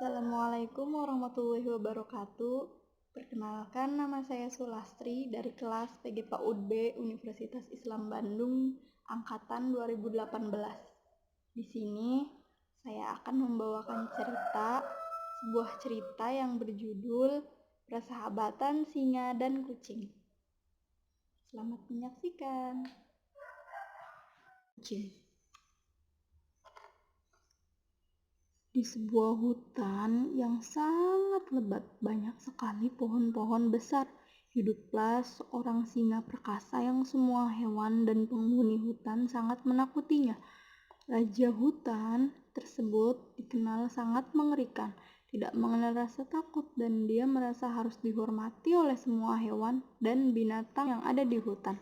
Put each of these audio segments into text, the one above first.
Assalamualaikum warahmatullahi wabarakatuh. Perkenalkan, nama saya Sulastri dari kelas PG PAUD B Universitas Islam Bandung angkatan 2018. Di sini saya akan membawakan sebuah cerita yang berjudul Persahabatan Singa dan Kucing. Selamat menyaksikan. Kucing. Di sebuah hutan yang sangat lebat, banyak sekali pohon-pohon besar. Hiduplah seorang singa perkasa yang semua hewan dan penghuni hutan sangat menakutinya. Raja hutan tersebut dikenal sangat mengerikan, tidak mengenal rasa takut, dan dia merasa harus dihormati oleh semua hewan dan binatang yang ada di hutan.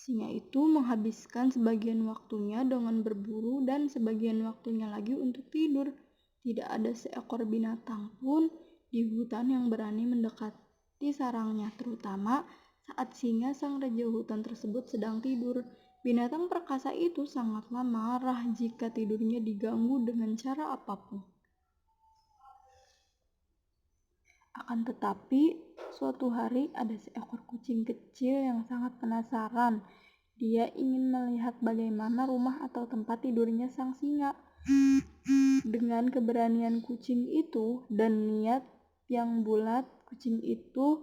Singa itu menghabiskan sebagian waktunya dengan berburu dan sebagian waktunya lagi untuk tidur. Tidak ada seekor binatang pun di hutan yang berani mendekati sarangnya, terutama saat singa sang raja hutan tersebut sedang tidur. Binatang perkasa itu sangatlah marah jika tidurnya diganggu dengan cara apapun. Akan tetapi, suatu hari ada seekor kucing kecil yang sangat penasaran. Dia ingin melihat bagaimana rumah atau tempat tidurnya sang singa. Dengan keberanian kucing itu dan niat yang bulat, kucing itu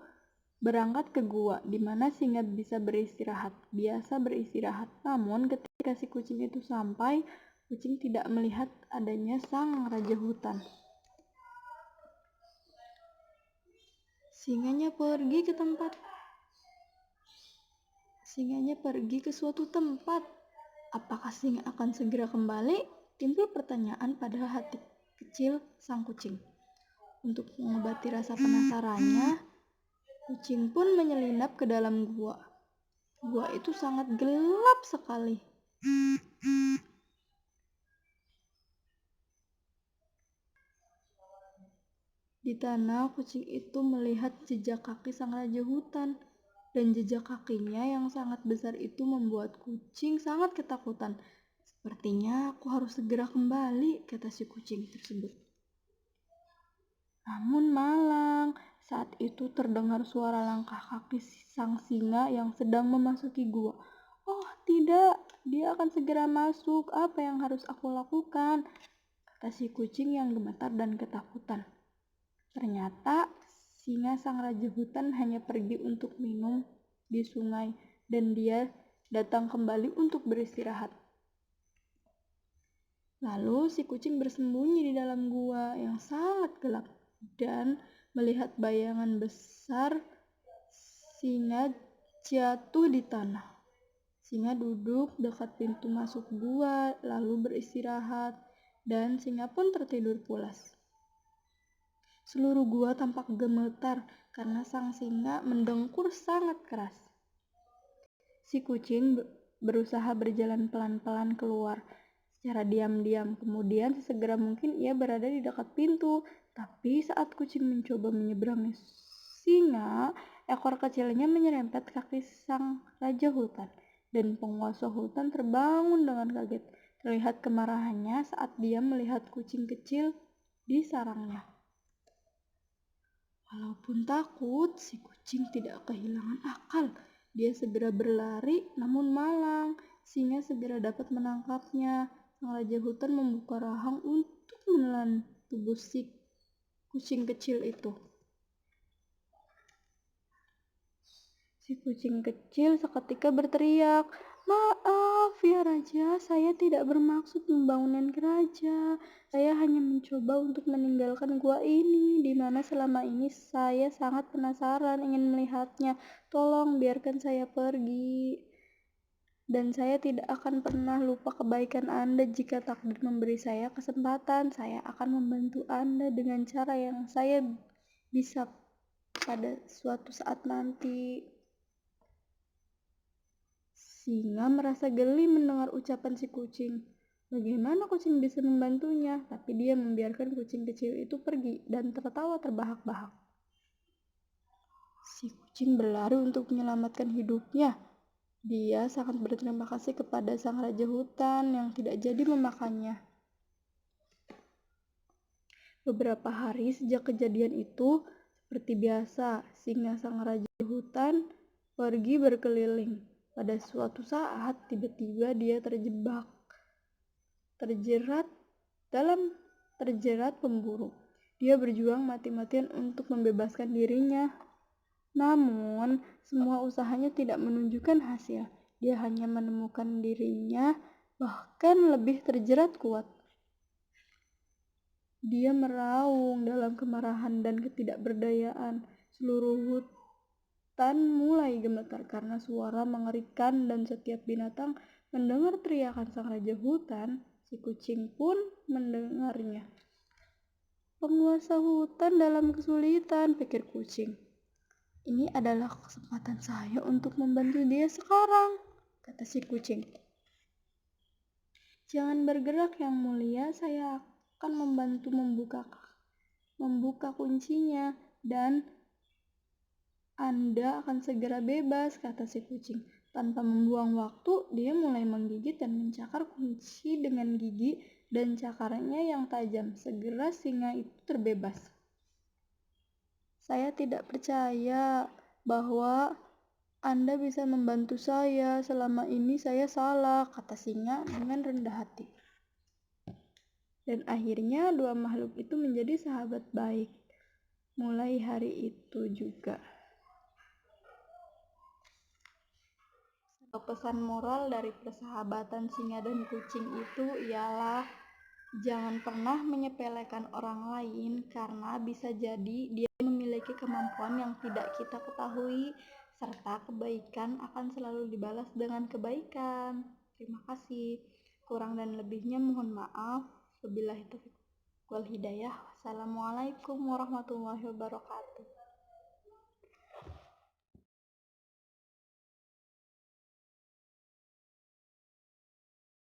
berangkat ke gua di mana singa biasa beristirahat. Namun ketika si kucing itu sampai, kucing tidak melihat adanya sang raja hutan. Singanya pergi ke suatu tempat. Apakah singa akan segera kembali? Timbul pertanyaan pada hati kecil sang kucing. Untuk mengobati rasa penasarannya, kucing pun menyelinap ke dalam gua. Gua itu sangat gelap sekali. Di tanah, kucing itu melihat jejak kaki sang raja hutan, dan jejak kakinya yang sangat besar itu membuat kucing sangat ketakutan. Sepertinya aku harus segera kembali, kata si kucing tersebut. Namun malang, saat itu terdengar suara langkah kaki sang singa yang sedang memasuki gua. Oh tidak, dia akan segera masuk. Apa yang harus aku lakukan? Kata si kucing yang gemetar dan ketakutan. Ternyata singa sang raja hutan hanya pergi untuk minum di sungai dan dia datang kembali untuk beristirahat. Lalu si kucing bersembunyi di dalam gua yang sangat gelap dan melihat bayangan besar singa jatuh di tanah. Singa duduk dekat pintu masuk gua lalu beristirahat dan singa pun tertidur pulas. Seluruh gua tampak gemetar karena sang singa mendengkur sangat keras. Si kucing berusaha berjalan pelan-pelan keluar secara diam-diam. Kemudian sesegera mungkin ia berada di dekat pintu. Tapi saat kucing mencoba menyeberangi singa, ekor kecilnya menyerempet kaki sang raja hutan. Dan penguasa hutan terbangun dengan kaget. Terlihat kemarahannya saat dia melihat kucing kecil di sarangnya. Walaupun takut, si kucing tidak kehilangan akal. Dia segera berlari, namun malang. Singa segera dapat menangkapnya. Sang raja hutan membuka rahang untuk menelan tubuh si kucing kecil itu. Si kucing kecil seketika berteriak, "Maaf ya Raja, saya tidak bermaksud membangunkan raja. Saya hanya mencoba untuk meninggalkan gua ini, di mana selama ini saya sangat penasaran ingin melihatnya. Tolong biarkan saya pergi. Dan saya tidak akan pernah lupa kebaikan Anda jika takdir memberi saya kesempatan. Saya akan membantu Anda dengan cara yang saya bisa pada suatu saat nanti." Singa merasa geli mendengar ucapan si kucing. Bagaimana kucing bisa membantunya? Tapi dia membiarkan kucing kecil itu pergi dan tertawa terbahak-bahak. Si kucing berlari untuk menyelamatkan hidupnya. Dia sangat berterima kasih kepada sang raja hutan yang tidak jadi memakannya. Beberapa hari sejak kejadian itu, seperti biasa, singa sang raja hutan pergi berkeliling. Pada suatu saat, tiba-tiba dia terjerat pemburu. Dia berjuang mati-matian untuk membebaskan dirinya. Namun, semua usahanya tidak menunjukkan hasil. Dia hanya menemukan dirinya bahkan lebih terjerat kuat. Dia meraung dalam kemarahan dan ketidakberdayaan. Seluruh hutan mulai gemetar karena suara mengerikan dan setiap binatang mendengar teriakan sang raja hutan. Si kucing pun mendengarnya. Penguasa hutan dalam kesulitan, pikir kucing. Ini adalah kesempatan saya untuk membantu dia sekarang, kata si kucing. Jangan bergerak yang mulia, saya akan membantu membuka kuncinya dan Anda akan segera bebas, kata si kucing. Tanpa membuang waktu, dia mulai menggigit dan mencakar kunci dengan gigi dan cakarnya yang tajam. Segera singa itu terbebas. Saya tidak percaya bahwa Anda bisa membantu saya. Selama ini saya salah, kata singa dengan rendah hati. Dan akhirnya dua makhluk itu menjadi sahabat baik. Mulai hari itu juga. Pesan moral dari persahabatan singa dan kucing itu ialah jangan pernah menyepelekan orang lain karena bisa jadi dia memiliki kemampuan yang tidak kita ketahui, serta kebaikan akan selalu dibalas dengan kebaikan. Terima kasih. Kurang dan lebihnya mohon maaf. Wabillahi taufiq wal hidayah. Wassalamualaikum warahmatullahi wabarakatuh.